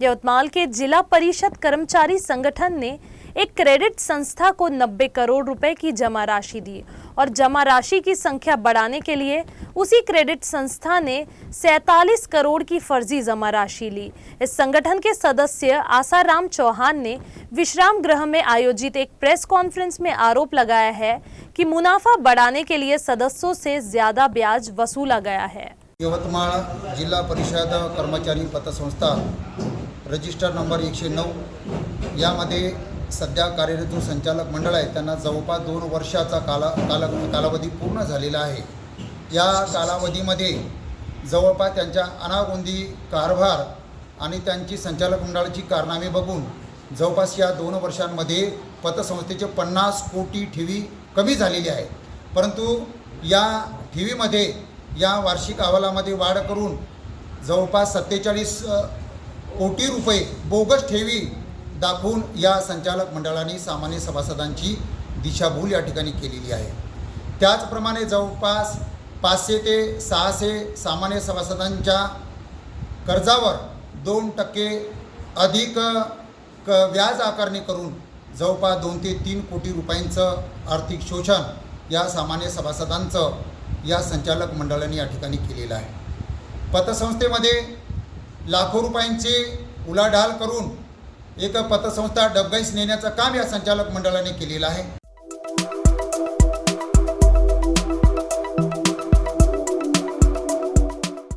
यवतमाल के जिला परिषद कर्मचारी संगठन ने एक क्रेडिट संस्था को 90 करोड़ रुपए की जमा राशि दी और जमा राशि की संख्या बढ़ाने के लिए उसी क्रेडिट संस्था ने 47 करोड़ की फर्जी जमा राशि ली। इस संगठन के सदस्य आसाराम चौहान ने विश्राम गृह में आयोजित एक प्रेस कॉन्फ्रेंस में आरोप लगाया है कि मुनाफा बढ़ाने के लिए सदस्यों से ज्यादा ब्याज वसूला गया है। यवतमाळ जिल्हा परिषद कर्मचारी पतसंस्था रजिस्टर नंबर 109 यामध्ये सध्या कार्यरत जो संचालक मंडळ आहे त्यांना जवळपास 2 वर्षाचा कालावधी पूर्ण झालेला आहे। या कालावधीमध्ये जवळपास त्यांच्या अनागोंदी कारभार आणि त्यांची संचालक मंडळाची कारनामे बघून जवळपास या 2 वर्षांमध्ये पतसंस्थेचे 50 कोटी ठेवी कमी झालेली आहे। परंतु या ठेवीमध्ये या वार्षिक अहवालामध्ये वाढ करून जवळपास 47 कोटी रुपये बोगस ठेवी दाखवून या संचालक मंडळाने सामान्य सभासदांची दिशाभूल या ठिकाणी केलेली आहे। त्याचप्रमाणे जवळपास 500 ते 600 सामान्य सभासदांच्या कर्जावर 2% अधिक व्याज आकारणी करून जवळपास 2 ते 3 कोटी रुपयांचं आर्थिक शोषण या सामान्य सभासदांचं या संचालक मंडळाने या ठिकाणी केलेलं आहे। पतसंस्थेमध्ये लाखो रुपयांचे उलाढाल करून एक पतसंस्था डबघाईस नेण्याचं काम या संचालक मंडळाने केलेलं आहे।